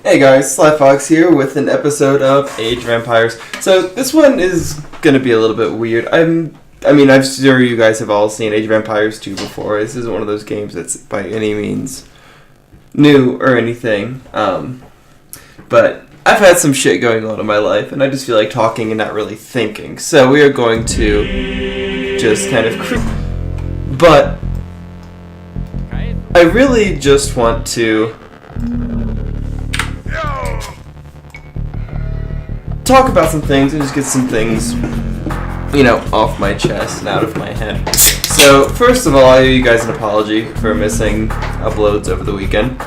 Hey guys, Slyfox here with an episode of Age of Empires. So this one is gonna be a little bit weird. I'm sure you guys have all seen Age of Empires 2 before. This isn't one of those games that's by any means new or anything. But I've had some shit going on in my life, and I just feel like talking and not really thinking. So we are going to just kind of but I really just want to talk about some things and just get some things, off my chest and out of my head. So, first of all, I owe you guys an apology for missing uploads over the weekend.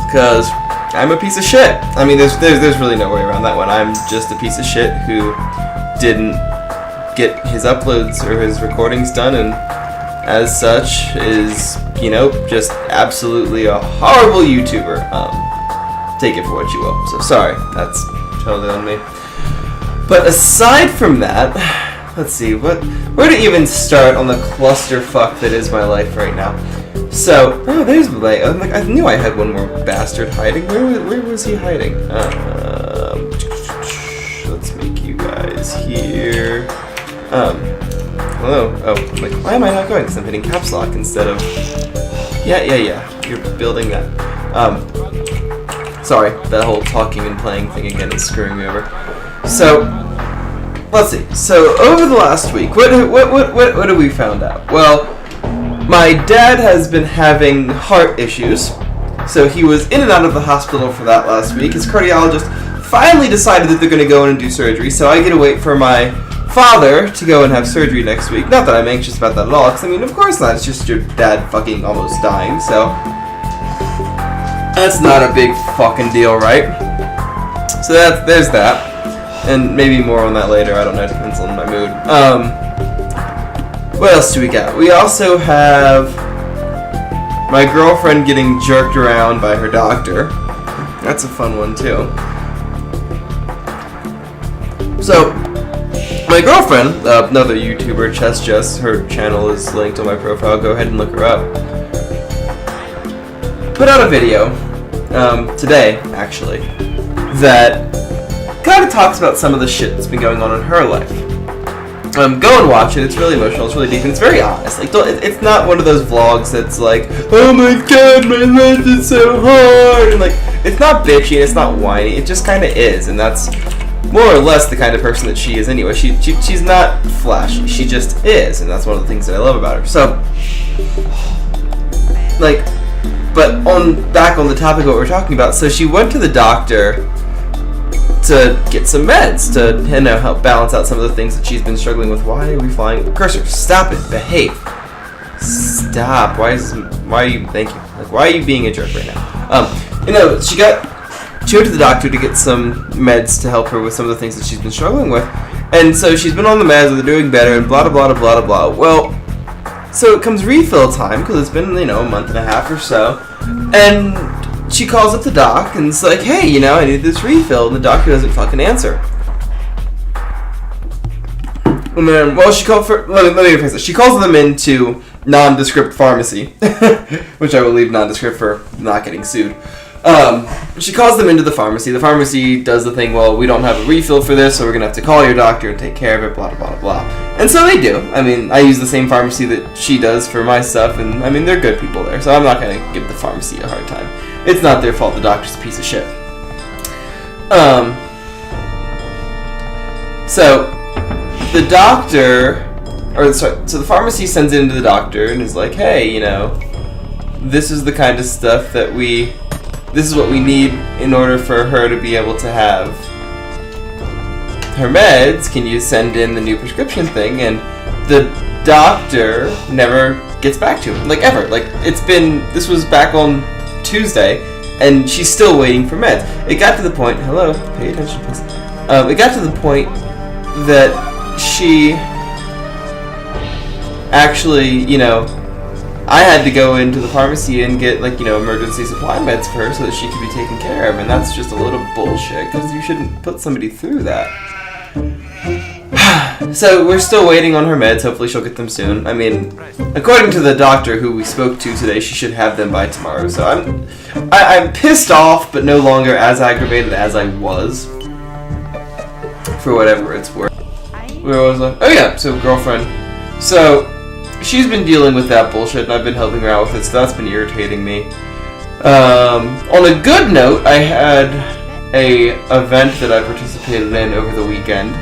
Because I'm a piece of shit. I mean, there's really no way around that one. I'm just a piece of shit who didn't get his uploads or his recordings done, and as such is, just absolutely a horrible YouTuber. Take it for what you will. So sorry, that's totally on me. But aside from that, let's see, where to even start on the clusterfuck that is my life right now. So, there's my, I knew I had one more bastard hiding. Where was he hiding? Let's make you guys here. Hello. Oh, why am I not going? Because I'm hitting caps lock instead of. Yeah. You're building that. Sorry, that whole talking and playing thing again is screwing me over. So, let's see. So, over the last week, what have we found out? Well, my dad has been having heart issues, so he was in and out of the hospital for that last week. His cardiologist finally decided that they're going to go in and do surgery, so I get to wait for my father to go and have surgery next week. Not that I'm anxious about that at all, because, of course not. It's just your dad fucking almost dying, so that's not a big fucking deal, right? So there's that. And maybe more on that later, I don't know, it depends on my mood. What else do we got? We also have my girlfriend getting jerked around by her doctor. That's a fun one, too. So, my girlfriend, another YouTuber, Chess Jess, her channel is linked on my profile, go ahead and look her up, put out a video today, actually, that kind of talks about some of the shit that's been going on in her life. Go and watch it. It's really emotional. It's really deep, and it's very honest. It's not one of those vlogs that's like, oh my god, my life is so hard, and it's not bitchy and it's not whiny. It just kind of is, and that's more or less the kind of person that she is anyway. She's not flashy. She just is, and that's one of the things that I love about her. So, but back on the topic of what we're talking about, so she went to the doctor to get some meds to, help balance out some of the things that she's been struggling with. Why are we flying? Cursor, stop it. Behave. Stop. Why are you, thank you. Why are you being a jerk right now? She went to the doctor to get some meds to help her with some of the things that she's been struggling with. And so she's been on the meds and they're doing better and blah, blah, blah, blah, blah. Well, so it comes refill time, because it's been, a month and a half or so, and she calls up the doc and it's like, hey, I need this refill, and the doctor doesn't fucking answer. And then, well, let me rephrase it. She calls them into nondescript pharmacy, which I will leave nondescript for not getting sued. She calls them into the pharmacy. The pharmacy does the thing, well, we don't have a refill for this, so we're going to have to call your doctor and take care of it, blah, blah, blah, blah. And so they do. I use the same pharmacy that she does for my stuff, and, they're good people there, so I'm not going to give the pharmacy a hard time. It's not their fault. The doctor's a piece of shit. So the doctor, so the pharmacy sends it into the doctor and is like, hey, this is the kind of stuff that this is what we need in order for her to be able to have her meds. Can you send in the new prescription thing? And the doctor never gets back to him, ever. This was back on Tuesday, and she's still waiting for meds. It got to the point, hello, pay attention please. It got to the point that she actually, I had to go into the pharmacy and get, emergency supply meds for her so that she could be taken care of, and that's just a little bullshit, because you shouldn't put somebody through that. So we're still waiting on her meds. Hopefully she'll get them soon. I mean, according to the doctor who we spoke to today, she should have them by tomorrow. So I'm pissed off, but no longer as aggravated as I was. For whatever it's worth. Where was I? Oh yeah, so girlfriend. So she's been dealing with that bullshit, and I've been helping her out with it. So that's been irritating me. On a good note, I had a event that I participated in over the weekend.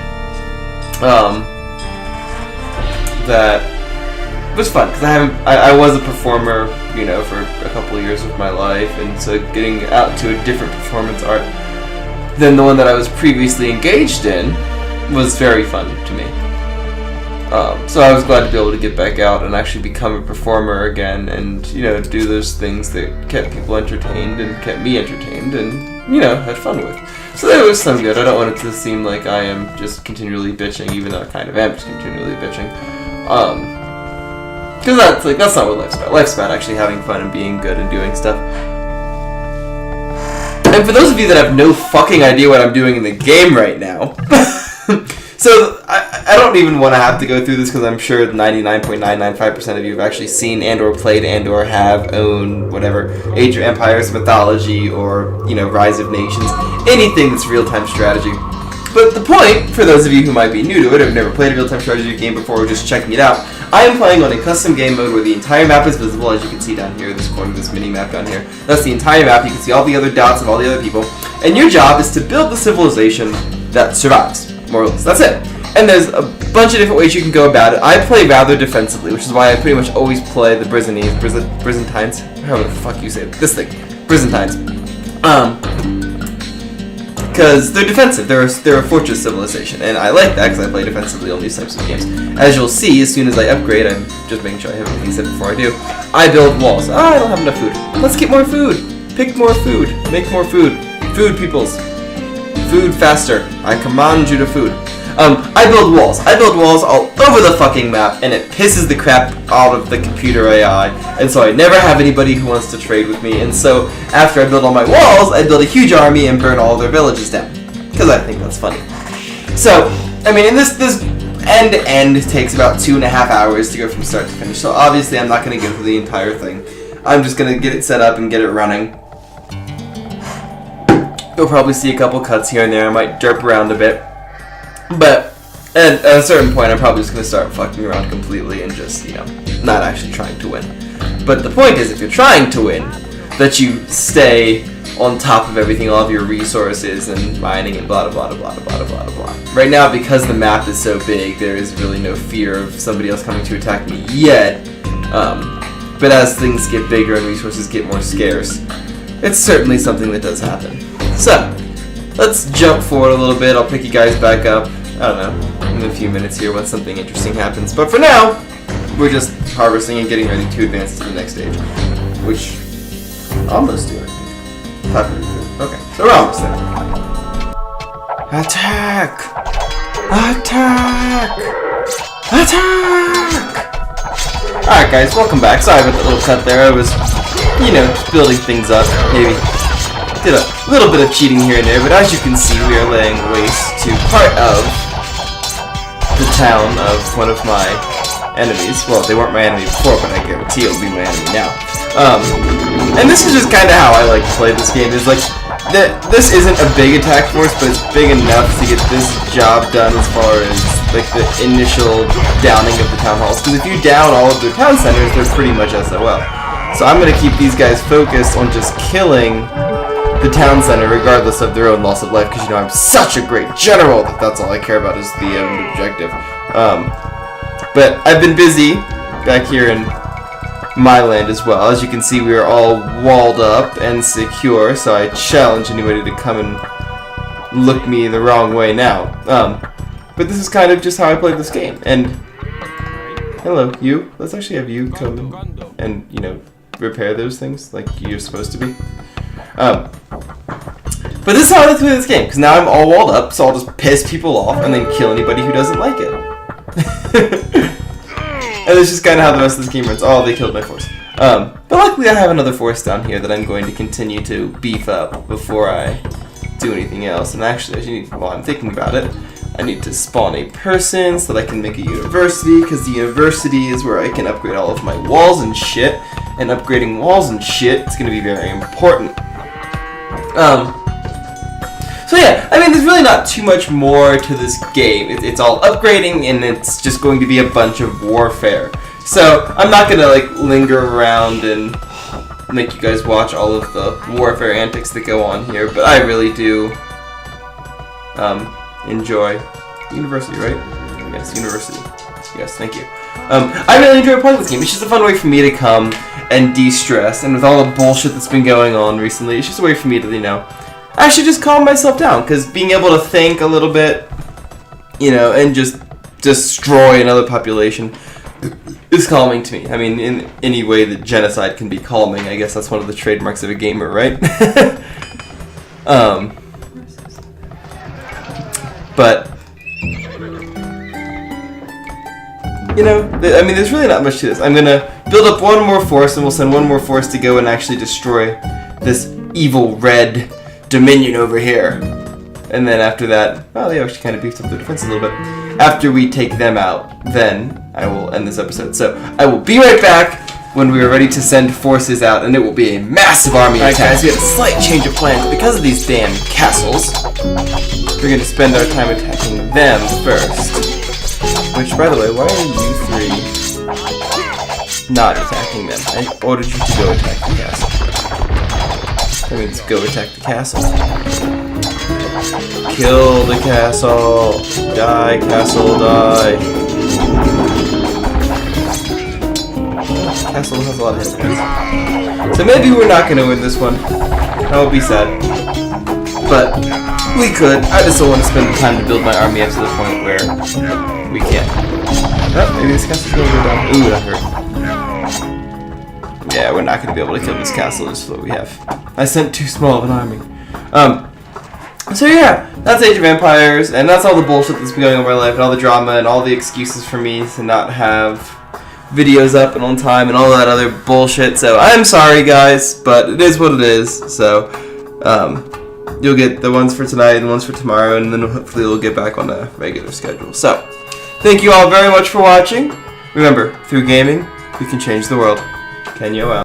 That was fun because I was a performer, you know, for a couple of years of my life, and so getting out to a different performance art than the one that I was previously engaged in was very fun to me. So I was glad to be able to get back out and actually become a performer again, and you know, do those things that kept people entertained and kept me entertained, and you know, had fun with. So that was some good. I don't want it to seem like I am just continually bitching, even though I kind of am just continually bitching. Because that's not what life's about. Life's about actually having fun and being good and doing stuff. And for those of you that have no fucking idea what I'm doing in the game right now, so I don't even want to have to go through this because I'm sure 99.995% of you have actually seen and or played and or have owned whatever Age of Empires, Mythology, or you know, Rise of Nations, anything that's real-time strategy. But the point, for those of you who might be new to it or have never played a real-time strategy game before or just checking it out, I am playing on a custom game mode where the entire map is visible, as you can see down here, this corner, this mini-map down here. That's the entire map. You can see all the other dots of all the other people. And your job is to build the civilization that survives, more or less. That's it. And there's a bunch of different ways you can go about it. I play rather defensively, which is why I pretty much always play the Byzantines, however the fuck you say it, this thing, Byzantines. Because they're defensive, they're a fortress civilization, and I like that because I play defensively on these types of games. As you'll see, as soon as I upgrade, I'm just making sure I have everything set before I do, I build walls. I don't have enough food. Let's get more food. Pick more food. Make more food. Food, peoples. Food faster. I command you to food. I build walls. I build walls all over the fucking map, and it pisses the crap out of the computer AI, and so I never have anybody who wants to trade with me, and so after I build all my walls, I build a huge army and burn all their villages down, because I think that's funny. So, I mean, and this end to end takes about 2.5 hours to go from start to finish, so obviously I'm not going to go through the entire thing. I'm just going to get it set up and get it running. You'll probably see a couple cuts here and there. I might derp around a bit. But at a certain point, I'm probably just going to start fucking around completely and just, you know, not actually trying to win. But the point is, if you're trying to win, that you stay on top of everything, all of your resources and mining and blah, blah, blah, blah, blah, blah, blah. Right now, because the map is so big, there is really no fear of somebody else coming to attack me yet. But as things get bigger and resources get more scarce, it's certainly something that does happen. So, let's jump forward a little bit. I'll pick you guys back up, I don't know, in a few minutes here when something interesting happens. But for now, we're just harvesting and getting ready to advance to the next stage. Which, almost do, I think. 500 food. Okay, so we're almost there. Attack! Attack! Attack! Alright guys, welcome back. Sorry about that little cut there. I was, you know, just building things up, maybe. Did a little bit of cheating here and there, but as you can see, we are laying waste to part of the town of one of my enemies. Well, they weren't my enemy before, but I guarantee it'll be my enemy now. And this is just kind of how I like to play this game. Is like, this isn't a big attack force, but it's big enough to get this job done as far as like the initial downing of the town halls. Because if you down all of their town centers, they're pretty much SOL. So I'm gonna keep these guys focused on just killing the town center, regardless of their own loss of life, because you know I'm such a great general that that's all I care about is the end objective. But I've been busy back here in my land as well. As you can see, we are all walled up and secure, so I challenge anybody to come and look me the wrong way now. But this is kind of just how I play this game. And hello, you. Let's actually have you come and, you know, repair those things like you're supposed to be. But this is how I like to play this game, because now I'm all walled up, so I'll just piss people off and then kill anybody who doesn't like it. And it's just kind of how the rest of this game runs. Oh, they killed my force. But luckily I have another force down here that I'm going to continue to beef up before I do anything else. And actually, while I'm thinking about it, I need to spawn a person so that I can make a university, because the university is where I can upgrade all of my walls and shit. And upgrading walls and shit is going to be very important. So yeah, I mean, there's really not too much more to this game. It's all upgrading, and it's just going to be a bunch of warfare. So I'm not going to like linger around and make you guys watch all of the warfare antics that go on here, but I really do enjoy university, right? Yes, university. Yes, thank you. I really enjoy playing this game. It's just a fun way for me to come and de-stress, and with all the bullshit that's been going on recently, it's just a way for me to, you know, actually just calm myself down, because being able to think a little bit, you know, and just destroy another population is calming to me. I mean, in any way that genocide can be calming, I guess that's one of the trademarks of a gamer, right? But you know, I mean, there's really not much to this. I'm gonna build up one more force, and we'll send one more force to go and actually destroy this evil red dominion over here. And then after that, well, they actually kind of beefed up the defense a little bit. After we take them out, then I will end this episode. So I will be right back when we are ready to send forces out, and it will be a massive army attack. Alright guys, we have a slight change of plans. Because of these damn castles, we're going to spend our time attacking them first. Which, by the way, why are you three not attacking them? I ordered you to go attack the castle. That means go attack the castle. Kill the castle. Die, castle, die. Castle has a lot of hit points. So maybe we're not going to win this one. That would be sad. But we could. I just don't want to spend the time to build my army up to the point where we can't. Oh, maybe this castle's going to go down. Ooh, that hurt. Yeah, we're not going to be able to kill this castle. This is what we have. I sent too small of an army. So yeah, that's Age of Empires, and that's all the bullshit that's been going on in my life, and all the drama, and all the excuses for me to not have videos up and on time, and all that other bullshit. So I'm sorry, guys, but it is what it is. So you'll get the ones for tonight and the ones for tomorrow, and then hopefully we'll get back on a regular schedule. So thank you all very much for watching. Remember, through gaming, we can change the world. Kynyo out.